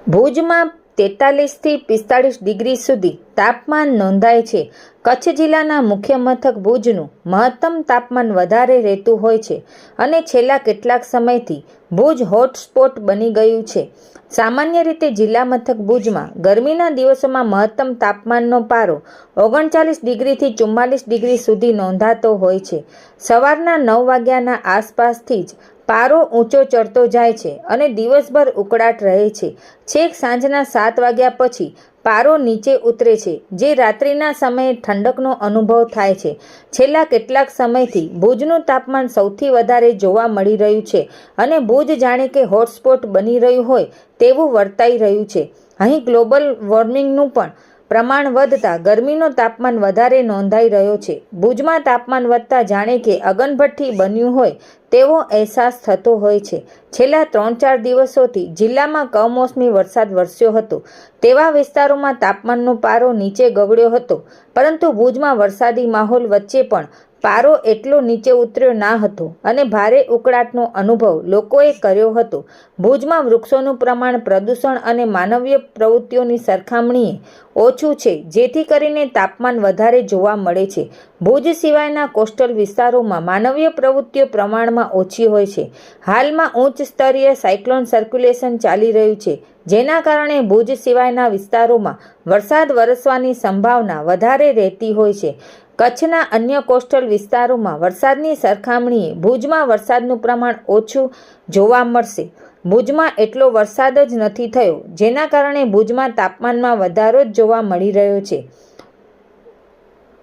ભુજમાં 43થી 45 ડિગ્રી સુધી તાપમાન નોંધાય છે. કચ્છ જિલ્લાના મુખ્ય મથક ભુજનું મહત્તમ તાપમાન વધારે રહેતું હોય છે અને છેલ્લા કેટલાક સમયથી ભુજ હોટસ્પોટ બની ગયું છે. સામાન્ય રીતે જિલ્લા મથક ભુજમાં ગરમીના દિવસોમાં મહત્તમ તાપમાનનો પારો 39 ડિગ્રીથી 44 ડિગ્રી સુધી નોંધાતો હોય છે. સવારના 9 વાગ્યાના આસપાસથી જ પારો ઊંચો ચડતો જાય છે અને દિવસભર ઉકળાટ રહે છે. છેક સાંજના 7 વાગ્યા પછી પારો નીચે ઉતરે છે, જે રાત્રિના સમયે ઠંડકનો અનુભવ થાય છે. છેલ્લા કેટલાક સમયથી ભુજનું તાપમાન સૌથી વધારે જોવા મળી રહ્યું છે અને ભુજ જાણે કે હોટસ્પોટ બની રહ્યું હોય તેવું વર્તાઈ રહ્યું છે. અહીં ગ્લોબલ વોર્મિંગનું પણ પ્રમાણ વધતા ગરમીનો તાપમાન વધારે નોંધાઈ રહ્યો છે. ભુજમાં તાપમાન વધતા જાણે કે અગનભઠ્ઠી બન્યું હોય તેવો અહેસાસ થતો હોય છે. છેલ્લા 3-4 દિવસોથી જિલ્લામાં કમોસમી વરસાદ વરસ્યો હતો. તેવા વિસ્તારોમાં તાપમાનનો પારો નીચે ગગડ્યો હતો, પરંતુ ભુજમાં વરસાદી માહોલ વચ્ચે પણ પારો એટલો નીચે ઉતર્યો ના હતો અને ભારે ઉકળાટનો અનુભવ લોકોએ કર્યો હતો. ભુજમાં વૃક્ષોનું પ્રમાણ પ્રદૂષણ અને માનવીય પ્રવૃત્તિઓની સરખામણીએ ઓછું છે, જેથી કરીને તાપમાન વધારે જોવા મળે છે. ભુજ સિવાયના કોસ્ટલ વિસ્તારોમાં માનવીય પ્રવૃત્તિઓ પ્રમાણમાં ઓછી હોય છે. હાલમાં ઉચ્ચ સ્તરીય સાયક્લોન સર્ક્યુલેશન ચાલી રહ્યું છે, જેના કારણે ભુજ સિવાયના વિસ્તારોમાં વરસાદ વરસવાની સંભાવના વધારે રહેતી હોય છે. કચ્છના અન્ય કોસ્ટલ વિસ્તારોમાં વરસાદની સરખામણીએ ભુજમાં વરસાદનું પ્રમાણ ઓછું જોવા મળશે. ભુજમાં એટલો વરસાદ જ નથી થયો, જેના કારણે ભુજમાં તાપમાનમાં વધારો જ જોવા મળી રહ્યો છે.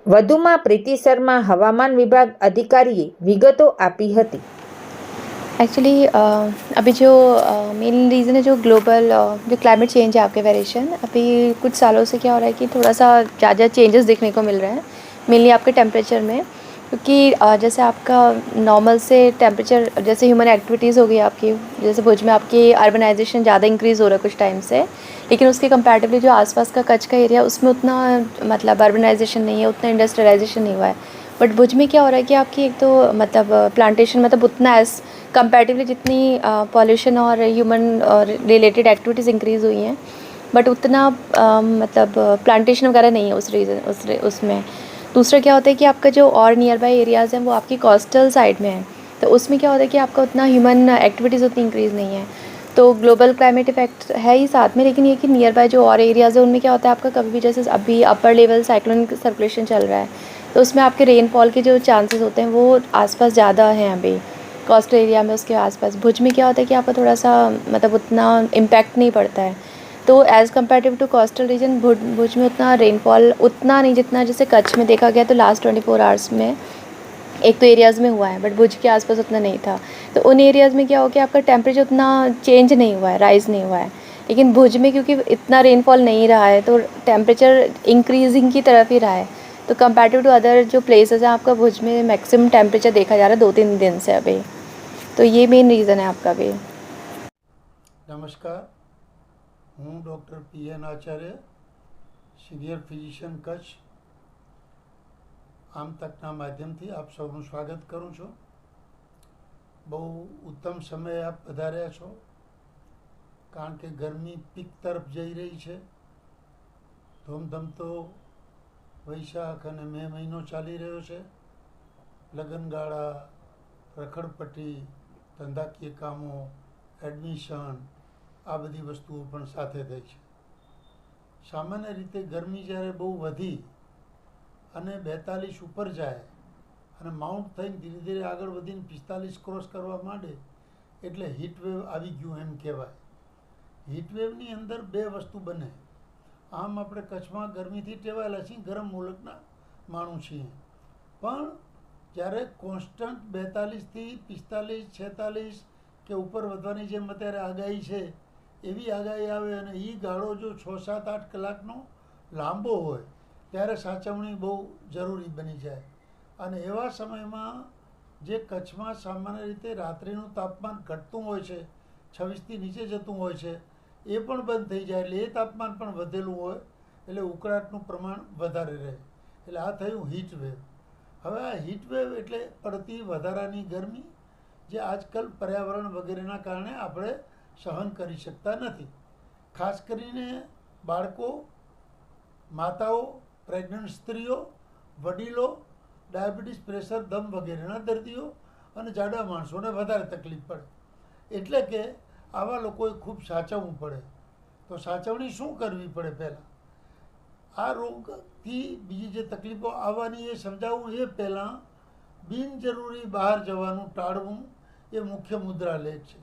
વધુમાં પ્રીતિ શર્મા હવામાન વિભાગ અધિકારીએ વિગતો આપી હતી. एक्चुअली अभी जो मेन रीज़न है जो ग्लोबल जो क्लाइमेट चेंज है आपके वेरिएशन, अभी कुछ सालों से क्या हो रहा है कि थोड़ा सा ज़्यादा चेंजेस देखने को मिल रहे हैं मेनली आपके टेम्परेचर में, क्योंकि जैसे आपका नॉर्मल से टेम्परेचर जैसे ह्यूमन एक्टिविटीज़ हो गई आपकी, जैसे भुज में आपकी अर्बनाइजेशन ज़्यादा इंक्रीज़ हो रहा है कुछ टाइम से, लेकिन उसके कंपैरेटिवली जो आसपास का कच्छ का एरिया उसमें उतना मतलब अर्बनाइजेशन नहीं है, उतना इंडस्ट्रियलाइजेशन नहीं हुआ है. बट भुज में क्या हो रहा है कि आपकी एक तो मतलब प्लांटेशन मतलब उतना एज कंपैरेटिवली जितनी पॉल्यूशन और ह्यूमन रिलेटेड एक्टिविटीज़ इंक्रीज़ हुई हैं, बट उतना मतलब प्लांटेशन वगैरह नहीं है उस रीज़न उसमें. दूसरा क्या होता है कि आपका जो और नियर बाई एरियाज़ हैं वो आपकी कोस्टल साइड में है, तो उसमें क्या होता है कि आपका उतना ह्यूमन एक्टिविटीज़ उतनी इंक्रीज़ नहीं है. तो ग्लोबल क्लाइमेट इफेक्ट है ही साथ में, लेकिन ये कि नियर बाय जो और एरियाज़ है उनमें क्या होता है आपका कभी भी जैसे अभी अपर लेवल साइक्लोन सर्कुलेशन चल रहा है, तो उसमें आपके रेनफॉल के जो चांसेस होते हैं वो आसपास ज़्यादा हैं अभी कोस्टल एरिया में. उसके आसपास भुज में क्या होता है कि आपका थोड़ा सा मतलब उतना इम्पैक्ट नहीं पड़ता है, तो as comparative to coastal region Bhuj में उतना रेनफॉल उतना नहीं जितना जैसे कच्छ में देखा गया. तो लास्ट 24 आवर्स में एक तो एरियाज़ में हुआ है, बट भुज के आसपास उतना नहीं था. तो उन एरियाज़ में क्या हो गया आपका टेम्परेचर उतना चेंज नहीं हुआ है, राइज़ नहीं हुआ है. लेकिन भुज में क्योंकि इतना रेनफॉल नहीं रहा है तो टेम्परेचर इंक्रीजिंग की तरफ ही रहा है. तो कंपैरेटिव टू अदर जो प्लेसेस हैं आपका भुज में मैक्सिमम टेम्परेचर देखा जा रहा है 2-3 दिन से अभी. तो ये मेन रीज़न है आपका भी. नमस्कार, हूँ डॉक्टर PN आचार्य, सीनियर फिजिशियन कच्छ. આમ તકના માધ્યમથી આપ સૌનું સ્વાગત કરું છું. બહુ ઉત્તમ સમયે આપ પધાર્યા છો, કારણ કે ગરમી પીક તરફ જઈ રહી છે. ધમધમતો વૈશાખ અને મે મહિનો ચાલી રહ્યો છે. લગ્નગાળા, રખડપટ્ટી, ધંધાકીય કામો, એડમિશન, આ બધી વસ્તુઓ પણ સાથે થઈ છે. સામાન્ય રીતે ગરમી જ્યારે બહુ વધી અને 42 ઉપર જાય અને માઉન્ટ થઈને ધીરે ધીરે આગળ વધીને 45 ક્રોસ કરવા માંડે એટલે હીટવેવ આવી ગયું એમ કહેવાય. હીટવેવની અંદર બે વસ્તુ બને. આમ આપણે કચ્છમાં ગરમીથી ટેવાયેલા છીએ, ગરમ મુલકના માણું છીએ, પણ જ્યારે કોન્સ્ટન્ટ 42થી 45, 46 કે ઉપર વધવાની જેમ અત્યારે આગાહી છે એવી આગાહી આવે અને એ ગાળો જો 6-7-8 કલાકનો લાંબો હોય ત્યારે સાચવણી બહુ જરૂરી બની જાય. અને એવા સમયમાં જે કચ્છમાં સામાન્ય રીતે રાત્રિનું તાપમાન ઘટતું હોય છે, 26થી નીચે જતું હોય છે, એ પણ બંધ થઈ જાય એટલે એ તાપમાન પણ વધેલું હોય એટલે ઉકળાટનું પ્રમાણ વધારે રહે. એટલે આ થયું હીટવેવ. હવે આ હીટવેવ એટલે પડતી વધારાની ગરમી જે આજકાલ પર્યાવરણ વગેરેના કારણે આપણે સહન કરી શકતા નથી. ખાસ કરીને બાળકો, માતાઓ, પ્રેગ્નન્ટ સ્ત્રીઓ, વડીલો, ડાયાબિટીસ, પ્રેશર, દમ વગેરેના દર્દીઓ અને જાડા માણસોને વધારે તકલીફ પડે. એટલે કે આવા લોકોએ ખૂબ સાચવવું પડે. તો સાચવણી શું કરવી પડે? પહેલાં આ રોગથી બીજી જે તકલીફો આવવાની એ સમજાવવું એ પહેલાં બિનજરૂરી બહાર જવાનું ટાળવું એ મુખ્ય મુદ્રા લેખ છે.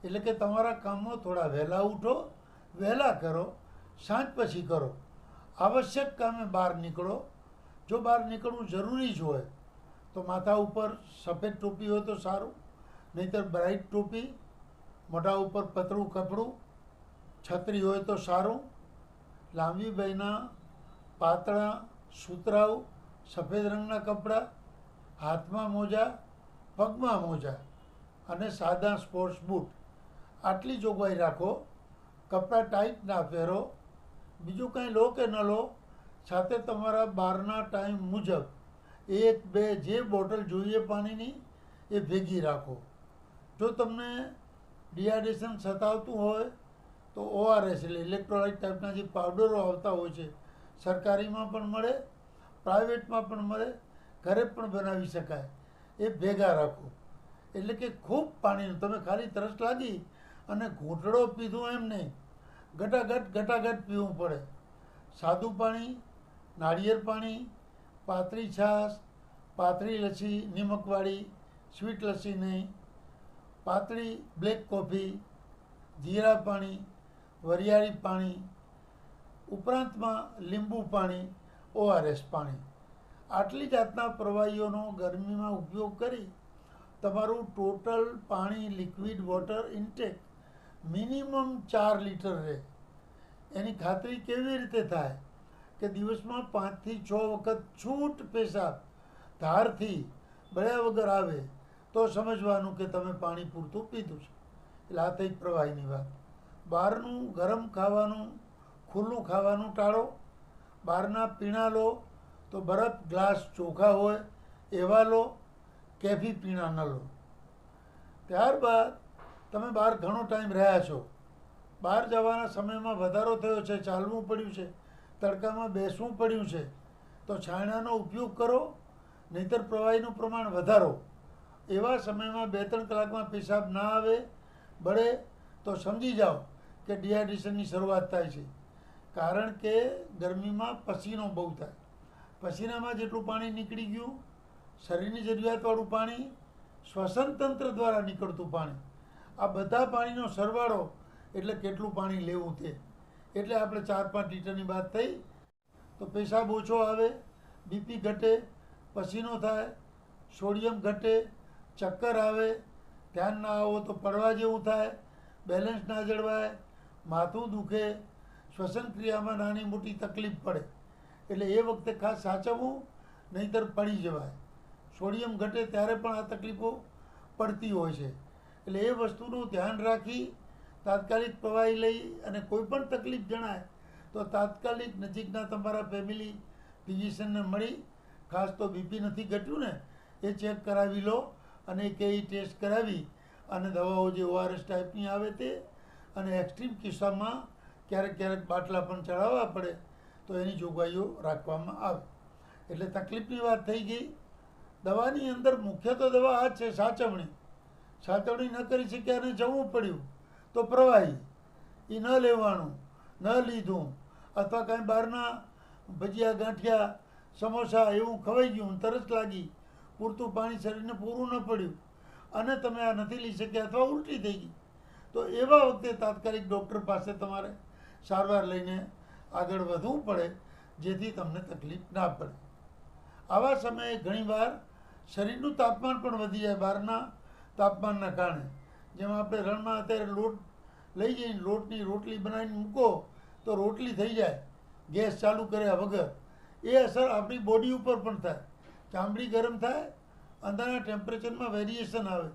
એટલે કે તમારા કામમાં થોડા વહેલા ઉઠો, વહેલા કરો, સાંજ પછી કરો. આવશ્યક કામે બહાર નીકળો. જો બહાર નીકળવું જરૂરી જ હોય તો માથા ઉપર સફેદ ટોપી હોય તો સારું, નહીંતર બ્રાઇટ ટોપી, મોઢા ઉપર પતળું કપડું, છત્રી હોય તો સારું. લાંબી બાયના પાતળા સુતરાઉ સફેદ રંગના કપડાં, હાથમાં મોજા, પગમાં મોજા અને સાદા સ્પોર્ટ્સ બૂટ, આટલી જોગવાઈ રાખો. કપડાં ટાઈટ ના પહેરો. બીજું કંઈ લો કે ન લો, સાથે તમારા બહારના ટાઈમ મુજબ 1-2 જે બોટલ જોઈએ પાણીની એ ભેગી રાખો. જો તમને ડિહાઇડ્રેશન સતાવતું હોય તો ORS એટલે ઇલેક્ટ્રોલાઇટ ટાઈપના જે પાવડરો આવતા હોય છે, સરકારીમાં પણ મળે, પ્રાઇવેટમાં પણ મળે, ઘરે પણ બનાવી શકાય, એ ભેગા રાખો. એટલે કે ખૂબ પાણીનું, તમે ખાલી તરસ લાગી અને ઘૂંટડો પીધું એમ નહીં, ઘટાઘટ પીવું પડે. સાદું પાણી, નાળિયેર પાણી, પાતળી છાશ, પાતળી લસ્સી, નિમકવાળી, સ્વીટ લસ્સી નહીં, પાતળી બ્લેક કોફી, જીરા પાણી, વરિયાળી પાણી, ઉપરાંતમાં લીંબુ પાણી, ORS પાણી, આટલી જાતના પ્રવાહીઓનો ગરમીમાં ઉપયોગ કરી તમારું ટોટલ પાણી liquid water intake minimum 4 litre રહે. એની ખાતરી કેવી રીતે થાય કે દિવસમાં 5 થી 6 વખત છૂટ પેશાબ ધારથી બળ્યા વગર આવે તો સમજવાનું કે તમે પાણી પૂરતું પીધું છે. એટલે આ થઈ પ્રવાહીની વાત. બહારનું ગરમ ખાવાનું, ખુલ્લું ખાવાનું ટાળો. બહારના પીણા લો તો બરફ ગ્લાસ ચોખ્ખા હોય એવા લો, કેફી પીણા ન લો. ત્યારબાદ તમે બહાર ઘણો ટાઈમ રહ્યા છો, બહાર જવાના સમયમાં વધારો થયો છે, ચાલવું પડ્યું છે, તડકામાં બેસવું પડ્યું છે, તો છાણાનો ઉપયોગ કરો, નહીંતર પ્રવાહીનું પ્રમાણ વધારો. એવા સમયમાં 2-3 કલાકમાં પેશાબ ના આવે, બળે તો સમજી જાઓ કે ડિહાઇડ્રેશનની શરૂઆત થાય છે. કારણ કે ગરમીમાં પસીનો બહુ થાય. પસીનામાં જેટલું પાણી નીકળી ગયું, શરીરની જરૂરિયાતવાળું પાણી, શ્વસન તંત્ર દ્વારા નીકળતું પાણી, આ બધા પાણીનો સરવાળો એટલે કેટલું પાણી લેવું તે. એટલે આપણે 4-5 લીટરની વાત થઈ તો પેશાબ ઓછો આવે, બીપી ઘટે, પસીનો થાય, સોડિયમ ઘટે, ચક્કર આવે, ધ્યાન ના આવો તો પડવા જેવું થાય, બેલેન્સ ના જળવાય, માથું દુખે, શ્વસન ક્રિયામાં નાની મોટી તકલીફ પડે. એટલે એ વખતે ખાસ સાચવવું, નહીંતર પડી જવાય. સોડિયમ ઘટે ત્યારે પણ આ તકલીફો પડતી હોય છે. એટલે એ વસ્તુનું ધ્યાન રાખી તાત્કાલિક પ્રવાહી લઈ, અને કોઈ પણ તકલીફ જણાય તો તાત્કાલિક નજીકના તમારા ફેમિલી ફિઝિશિયનને મળી, ખાસ તો બીપી નથી ઘટ્યું ને એ ચેક કરાવી લો, અને એ ટેસ્ટ કરાવી અને દવાઓ જે ORS ટાઈપની આવે તે, અને એક્સ્ટ્રીમ કિસ્સામાં ક્યારેક બાટલા પણ ચડાવવા પડે તો એની જોગવાઈઓ રાખવામાં આવે. એટલે તકલીફની વાત થઈ ગઈ. દવાની અંદર મુખ્ય તો દવા આ જ છે, સાચવણી. સાચવણી ન કરી શક્યા અને જવું પડ્યું તો પ્રવાહી એ ન લેવાનું, ન લીધું, અથવા કાંઈ બહારના ભજીયા, ગાંઠિયા, સમોસા એવું ખવાઈ ગયું, તરસ લાગી, પૂરતું પાણી શરીરને પૂરું ન પડ્યું અને તમે આ નથી લઈ શક્યા અથવા ઉલટી થઈ ગઈ, તો એવા વખતે તાત્કાલિક ડૉક્ટર પાસે તમારે સારવાર લઈને આગળ વધવું પડે, જેથી તમને તકલીફ ના પડે. આવા સમયે ઘણીવાર શરીરનું તાપમાન પણ વધી જાય બહારના તાપમાનના કારણે. જેમ આપણે રણમાં અત્યારે લોટ લઈ જઈને લોટની રોટલી બનાવીને મૂકો તો રોટલી થઈ જાય ગેસ ચાલુ કર્યા વગર. એ અસર આપણી બોડી ઉપર પણ થાય. ચામડી ગરમ થાય, અંદરના ટેમ્પરેચરમાં વેરિએશન આવે.